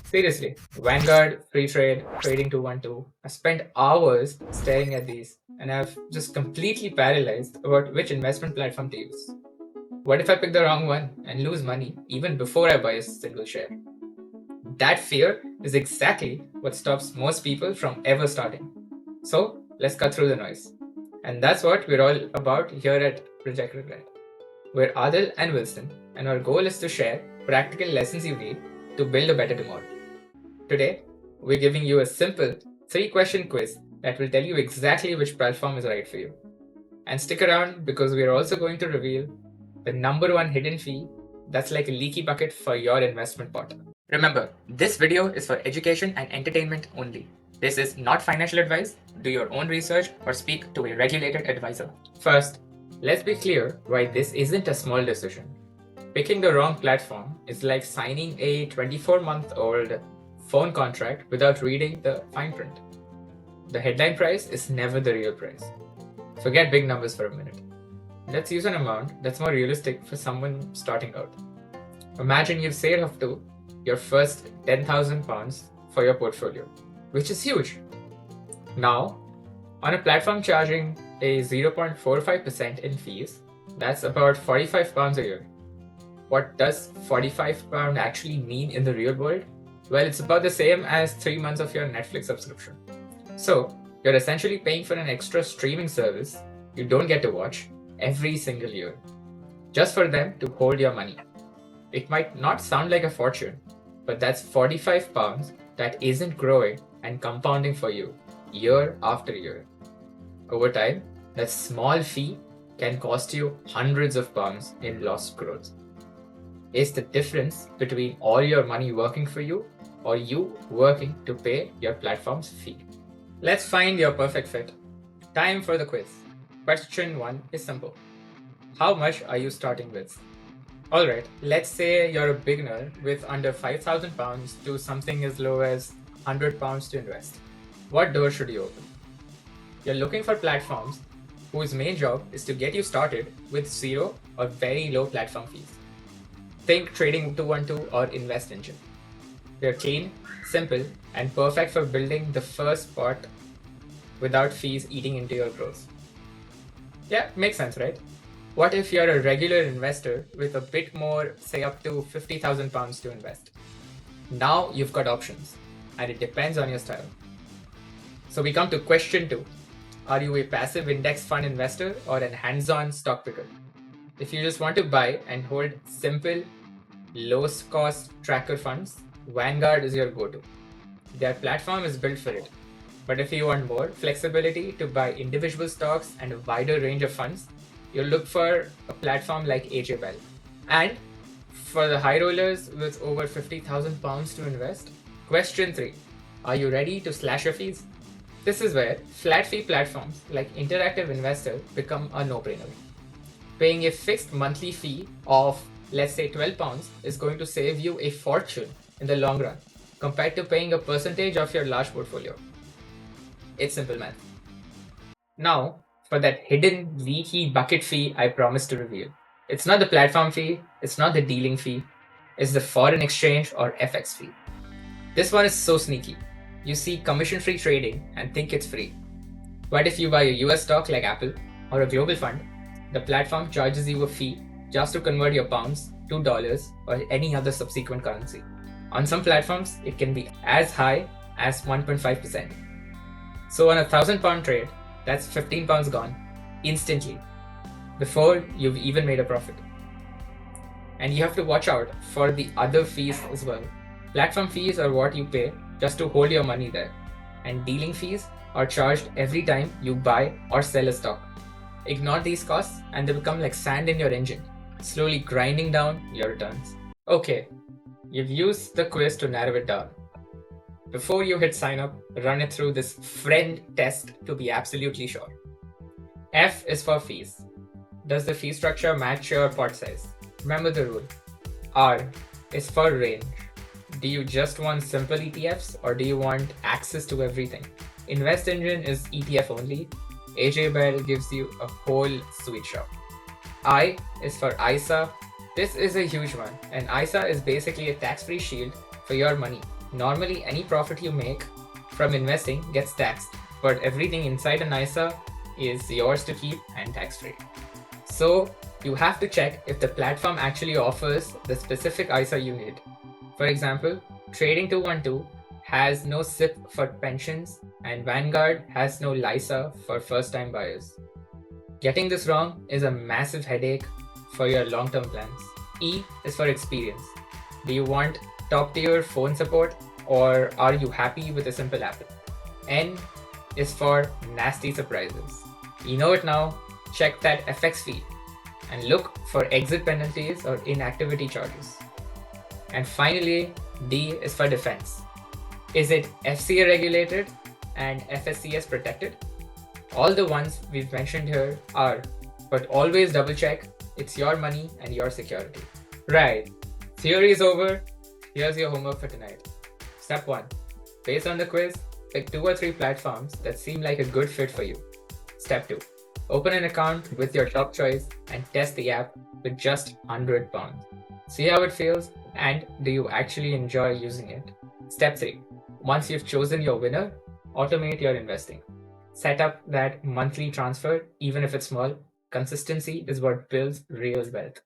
Seriously, Vanguard, Freetrade, Trading 212. I spent hours staring at these and I've just completely paralyzed about which investment platform to use. What if I pick the wrong one and lose money even before I buy a single share? That fear is exactly what stops most people from ever starting. So let's cut through the noise. And that's what we're all about here at Project Regret. We're Adil and Wilson, and our goal is to share practical lessons you need to build a better tomorrow. Today, we're giving you a simple 3-question quiz that will tell you exactly which platform is right for you. And stick around because we are also going to reveal the number one hidden fee that's like a leaky bucket for your investment pot. Remember, this video is for education and entertainment only. This is not financial advice. Do your own research or speak to a regulated advisor. First, let's be clear why this isn't a small decision. Picking the wrong platform is like signing a 24-month-old phone contract without reading the fine print. The headline price is never the real price. Forget big numbers for a minute. Let's use an amount that's more realistic for someone starting out. Imagine you've saved up to your first £10,000 for your portfolio, which is huge. Now, on a platform charging a 0.45% in fees, that's about £45 a year. What does £45 actually mean in the real world? Well, it's about the same as 3 months of your Netflix subscription. So, you're essentially paying for an extra streaming service you don't get to watch every single year, just for them to hold your money. It might not sound like a fortune, but that's £45 that isn't growing and compounding for you year after year. Over time, that small fee can cost you hundreds of pounds in lost growth. It's the difference between all your money working for you or you working to pay your platform's fee. Let's find your perfect fit. Time for the quiz. Question 1 is simple. How much are you starting with? Alright, let's say you're a beginner with under £5,000 to something as low as £100 to invest. What door should you open? You're looking for platforms whose main job is to get you started with zero or very low platform fees. Think Trading 212 or InvestEngine. They're clean, simple, and perfect for building the first pot without fees eating into your growth. Yeah, makes sense, right? What if you're a regular investor with a bit more, say up to £50,000 to invest? Now you've got options, and it depends on your style. So we come to question 2. Are you a passive index fund investor or a hands-on stock picker? If you just want to buy and hold simple, low-cost tracker funds, Vanguard is your go-to. Their platform is built for it. But if you want more flexibility to buy individual stocks and a wider range of funds, you'll look for a platform like AJ Bell. And for the high rollers with over £50,000 to invest, question 3. Are you ready to slash your fees? This is where flat fee platforms like Interactive Investor become a no-brainer. Paying a fixed monthly fee of, let's say, £12 is going to save you a fortune in the long run compared to paying a percentage of your large portfolio. It's simple math. Now, for that hidden leaky bucket fee I promised to reveal. It's not the platform fee, it's not the dealing fee, it's the foreign exchange or FX fee. This one is so sneaky. You see commission-free trading and think it's free. But if you buy a US stock like Apple or a global fund, the platform charges you a fee just to convert your pounds to dollars or any other subsequent currency. On some platforms, it can be as high as 1.5%. So on a £1,000 trade, that's £15 gone instantly before you've even made a profit. And you have to watch out for the other fees as well. Platform fees are what you pay just to hold your money there, and dealing fees are charged every time you buy or sell a stock. Ignore these costs and they become like sand in your engine, slowly grinding down your returns. Okay, you've used the quiz to narrow it down. Before you hit sign up, run it through this friend test to be absolutely sure. F is for fees. Does the fee structure match your pot size? Remember the rule. R is for range. Do you just want simple ETFs or do you want access to everything? InvestEngine is ETF only. AJ Bell gives you a whole sweet shop. I is for ISA. This is a huge one, and ISA is basically a tax-free shield for your money Normally, any profit you make from investing gets taxed, but everything inside an ISA is yours to keep and tax-free. So you have to check if the platform actually offers the specific ISA you need. For example, Trading 212 has no SIP for pensions and Vanguard has no LISA for first-time buyers. Getting this wrong is a massive headache for your long-term plans. E is for experience. Do you want top-tier phone support or are you happy with a simple app? N is for nasty surprises. You know it now, check that FX fee and look for exit penalties or inactivity charges. And finally, D is for defense. Is it FCA regulated and FSCS protected? All the ones we've mentioned here are, but always double check it's your money and your security. Right, theory is over. Here's your homework for tonight. Step 1. Based on the quiz, pick 2 or 3 platforms that seem like a good fit for you. Step 2. Open an account with your top choice and test the app with just £100. See how it feels and do you actually enjoy using it? Step 3. Once you've chosen your winner, automate your investing. Set up that monthly transfer, even if it's small. Consistency is what builds real wealth.